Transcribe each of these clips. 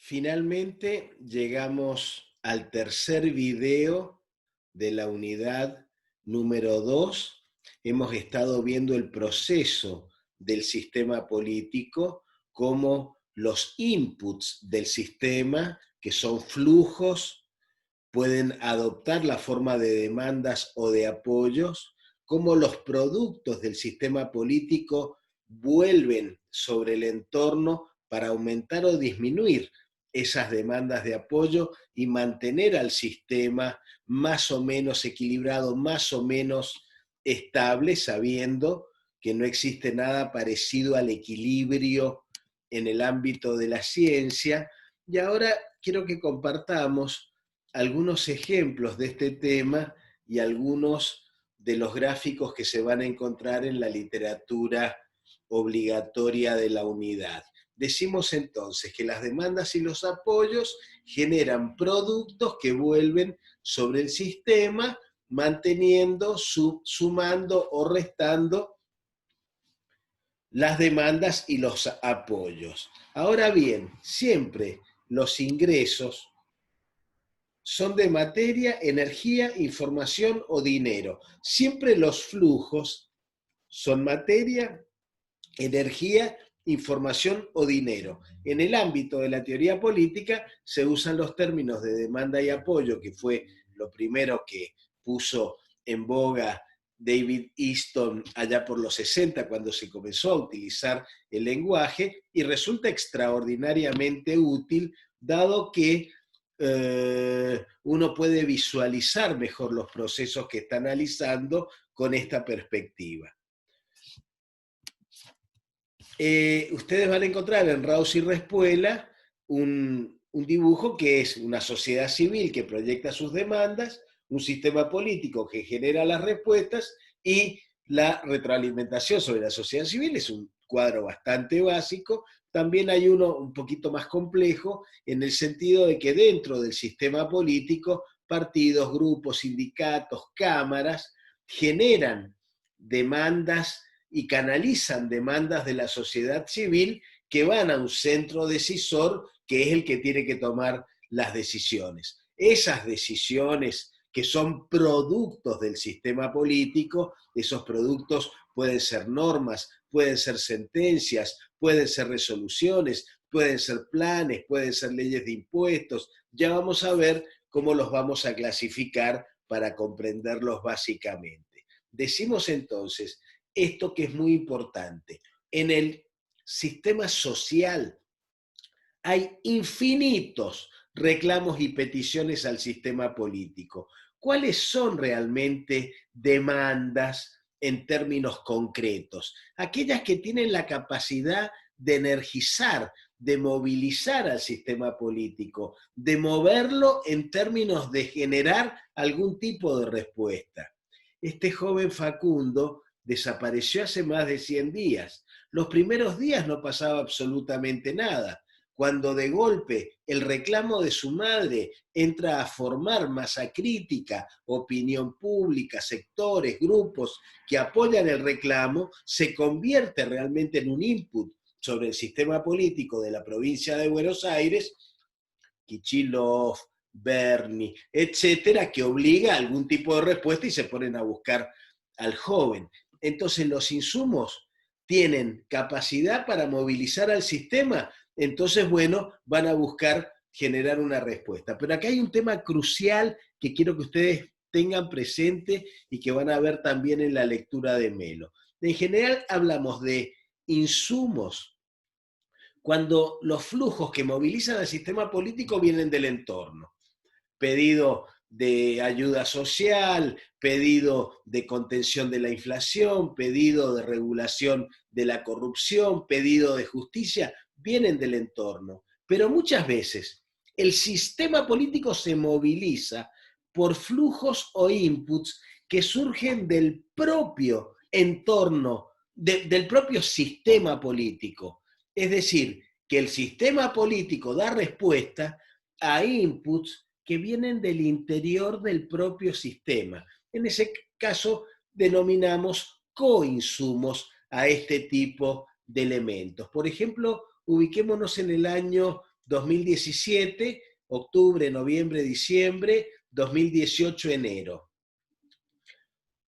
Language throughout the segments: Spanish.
Finalmente llegamos al tercer video de la unidad número 2. Hemos estado viendo el proceso del sistema político, como los inputs del sistema, que son flujos, pueden adoptar la forma de demandas o de apoyos, cómo los productos del sistema político vuelven sobre el entorno para aumentar o disminuir esas demandas de apoyo y mantener al sistema más o menos equilibrado, más o menos estable, sabiendo que no existe nada parecido al equilibrio en el ámbito de la ciencia. Y ahora quiero que compartamos algunos ejemplos de este tema y algunos de los gráficos que se van a encontrar en la literatura obligatoria de la unidad. Decimos entonces que las demandas y los apoyos generan productos que vuelven sobre el sistema, manteniendo, sumando o restando las demandas y los apoyos. Ahora bien, siempre los ingresos son de materia, energía, información o dinero. Siempre los flujos son materia, energía, información o dinero. En el ámbito de la teoría política se usan los términos de demanda y apoyo, que fue lo primero que puso en boga David Easton allá por los 60, cuando se comenzó a utilizar el lenguaje, y resulta extraordinariamente útil, dado que uno puede visualizar mejor los procesos que está analizando con esta perspectiva. Ustedes van a encontrar en Raus y Respuela un dibujo que es una sociedad civil que proyecta sus demandas, un sistema político que genera las respuestas y la retroalimentación sobre la sociedad civil. Es un cuadro bastante básico. También hay uno un poquito más complejo, en el sentido de que dentro del sistema político, partidos, grupos, sindicatos, cámaras generan demandas y canalizan demandas de la sociedad civil que van a un centro decisor que es el que tiene que tomar las decisiones. Esas decisiones que son productos del sistema político, esos productos pueden ser normas, pueden ser sentencias, pueden ser resoluciones, pueden ser planes, pueden ser leyes de impuestos. Ya vamos a ver cómo los vamos a clasificar para comprenderlos básicamente. Decimos entonces esto que es muy importante. En el sistema social hay infinitos reclamos y peticiones al sistema político. ¿Cuáles son realmente demandas en términos concretos? Aquellas que tienen la capacidad de energizar, de movilizar al sistema político, de moverlo en términos de generar algún tipo de respuesta. Este joven Facundo desapareció hace más de 100 días. Los primeros días no pasaba absolutamente nada. Cuando de golpe el reclamo de su madre entra a formar masa crítica, opinión pública, sectores, grupos que apoyan el reclamo, se convierte realmente en un input sobre el sistema político de la provincia de Buenos Aires, Kicillof, Berni, etcétera, que obliga a algún tipo de respuesta y se ponen a buscar al joven. Entonces los insumos tienen capacidad para movilizar al sistema, entonces, bueno, van a buscar generar una respuesta. Pero acá hay un tema crucial que quiero que ustedes tengan presente y que van a ver también en la lectura de Melo. En general hablamos de insumos cuando los flujos que movilizan al sistema político vienen del entorno. Pedido de ayuda social, pedido de contención de la inflación, pedido de regulación de la corrupción, pedido de justicia, vienen del entorno. Pero muchas veces el sistema político se moviliza por flujos o inputs que surgen del propio entorno, del propio sistema político. Es decir, que el sistema político da respuesta a inputs que vienen del interior del propio sistema. En ese caso denominamos coinsumos a este tipo de elementos. Por ejemplo, ubiquémonos en el año 2017, octubre, noviembre, diciembre, 2018, enero.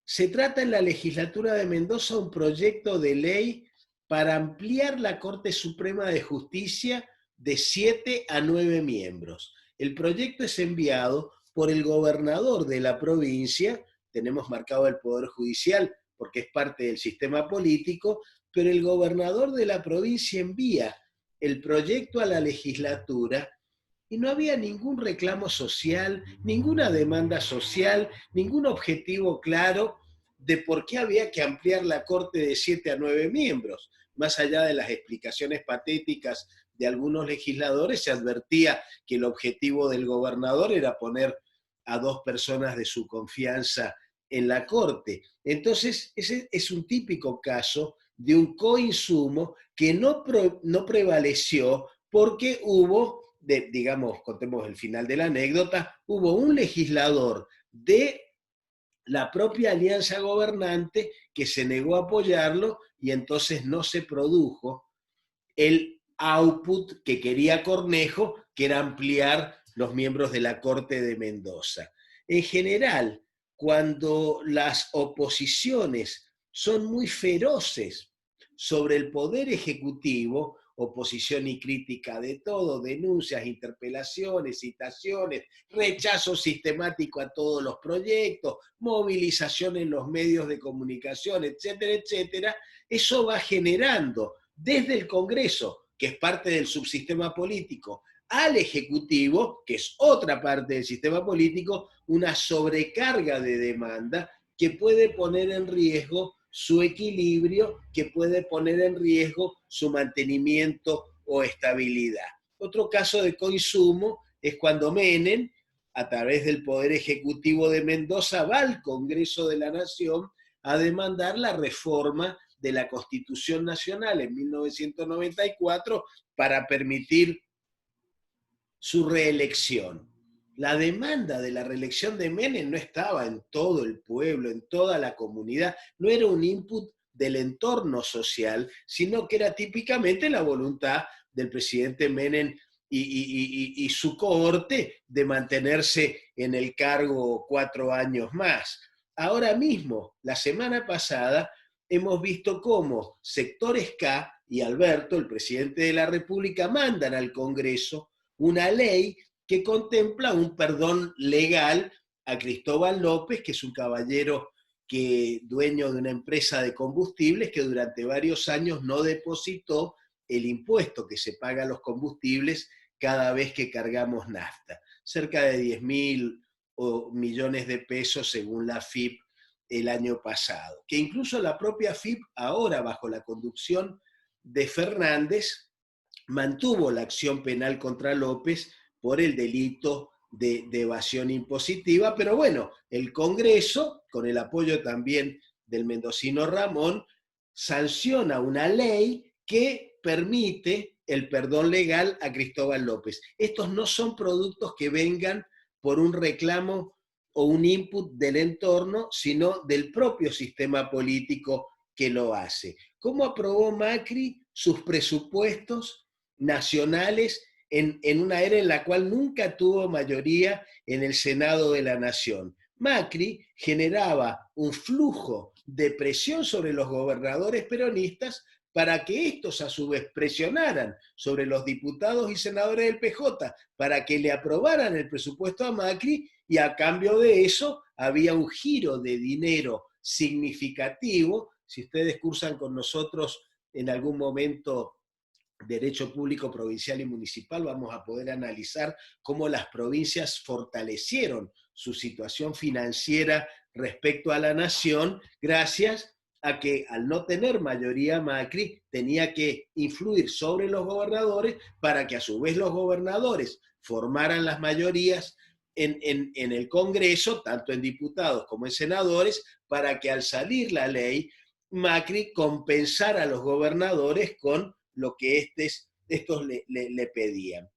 Se trata en la legislatura de Mendoza un proyecto de ley para ampliar la Corte Suprema de Justicia de 7 a 9 miembros. El proyecto es enviado por el gobernador de la provincia, tenemos marcado el Poder Judicial porque es parte del sistema político, pero el gobernador de la provincia envía el proyecto a la legislatura y no había ningún reclamo social, ninguna demanda social, ningún objetivo claro de por qué había que ampliar la Corte de 7 a 9 miembros. Más allá de las explicaciones patéticas de algunos legisladores, se advertía que el objetivo del gobernador era poner a 2 personas de su confianza en la Corte. Entonces, ese es un típico caso de un coinsumo que no prevaleció porque hubo, digamos, contemos el final de la anécdota, hubo un legislador de la propia alianza gobernante que se negó a apoyarlo y entonces no se produjo el output que quería Cornejo, que era ampliar los miembros de la Corte de Mendoza. En general, cuando las oposiciones son muy feroces sobre el poder ejecutivo, oposición y crítica de todo, denuncias, interpelaciones, citaciones, rechazo sistemático a todos los proyectos, movilización en los medios de comunicación, etcétera, etcétera, eso va generando desde el Congreso, que es parte del subsistema político, al Ejecutivo, que es otra parte del sistema político, una sobrecarga de demanda que puede poner en riesgo su equilibrio, que puede poner en riesgo su mantenimiento o estabilidad. Otro caso de consumo es cuando Menem, a través del Poder Ejecutivo de Mendoza, va al Congreso de la Nación a demandar la reforma de la Constitución Nacional en 1994 para permitir su reelección. La demanda de la reelección de Menem no estaba en todo el pueblo, en toda la comunidad, no era un input del entorno social, sino que era típicamente la voluntad del presidente Menem y su cohorte de mantenerse en el cargo 4 años más. Ahora mismo, la semana pasada, hemos visto cómo sectores K y Alberto, el presidente de la República, mandan al Congreso una ley que contempla un perdón legal a Cristóbal López, que es un caballero dueño de una empresa de combustibles que durante varios años no depositó el impuesto que se paga a los combustibles cada vez que cargamos nafta. Cerca de 10.000 millones de pesos según la FIP el año pasado. Que incluso la propia FIP, ahora bajo la conducción de Fernández, mantuvo la acción penal contra López por el delito de evasión impositiva, pero bueno, el Congreso, con el apoyo también del mendocino Ramón, sanciona una ley que permite el perdón legal a Cristóbal López. Estos no son productos que vengan por un reclamo o un input del entorno, sino del propio sistema político que lo hace. ¿Cómo aprobó Macri sus presupuestos nacionales en una era en la cual nunca tuvo mayoría en el Senado de la Nación? Macri generaba un flujo de presión sobre los gobernadores peronistas para que estos a su vez presionaran sobre los diputados y senadores del PJ para que le aprobaran el presupuesto a Macri, y a cambio de eso había un giro de dinero significativo. Si ustedes cursan con nosotros en algún momento Derecho Público Provincial y Municipal, vamos a poder analizar cómo las provincias fortalecieron su situación financiera respecto a la nación gracias a que al no tener mayoría Macri tenía que influir sobre los gobernadores para que a su vez los gobernadores formaran las mayorías en el Congreso, tanto en diputados como en senadores, para que al salir la ley Macri compensara a los gobernadores con lo que estos le pedían.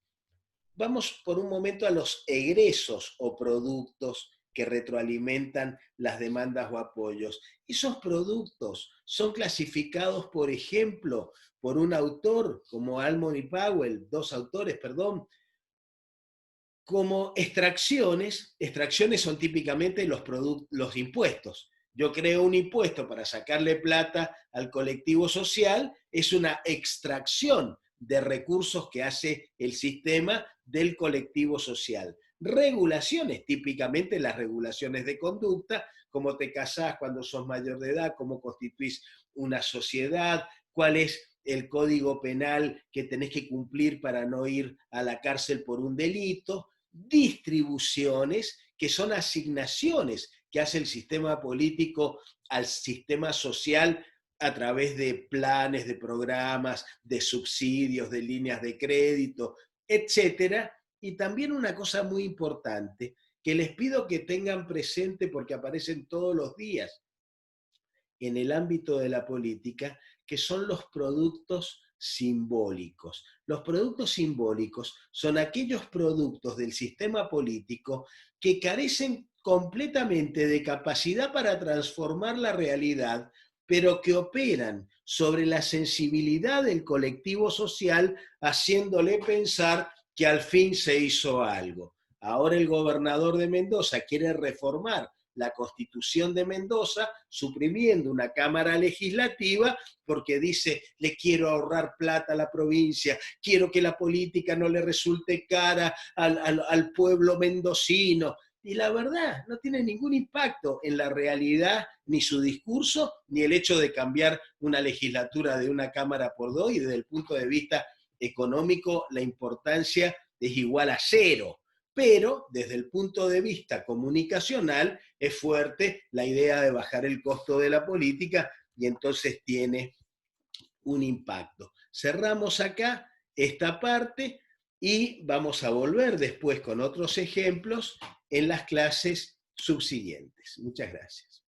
Vamos por un momento a los egresos o productos que retroalimentan las demandas o apoyos. Esos productos son clasificados, por ejemplo, por un autor como Almond y Powell, dos autores, perdón, como extracciones. Extracciones son típicamente los impuestos. Yo creo un impuesto para sacarle plata al colectivo social, es una extracción de recursos que hace el sistema del colectivo social. Regulaciones, típicamente las regulaciones de conducta, cómo te casás cuando sos mayor de edad, cómo constituís una sociedad, cuál es el código penal que tenés que cumplir para no ir a la cárcel por un delito. Distribuciones, que son asignaciones que hace el sistema político al sistema social a través de planes, de programas, de subsidios, de líneas de crédito, etcétera. Y también una cosa muy importante que les pido que tengan presente porque aparecen todos los días en el ámbito de la política, que son los productos simbólicos. Los productos simbólicos son aquellos productos del sistema político que carecen completamente de capacidad para transformar la realidad, pero que operan sobre la sensibilidad del colectivo social, haciéndole pensar que al fin se hizo algo. Ahora el gobernador de Mendoza quiere reformar la Constitución de Mendoza, suprimiendo una Cámara Legislativa porque dice, le quiero ahorrar plata a la provincia, quiero que la política no le resulte cara al pueblo mendocino. Y la verdad, no tiene ningún impacto en la realidad, ni su discurso, ni el hecho de cambiar una legislatura de una Cámara por dos, y desde el punto de vista económico la importancia es igual a cero. Pero desde el punto de vista comunicacional es fuerte la idea de bajar el costo de la política y entonces tiene un impacto. Cerramos acá esta parte y vamos a volver después con otros ejemplos en las clases subsiguientes. Muchas gracias.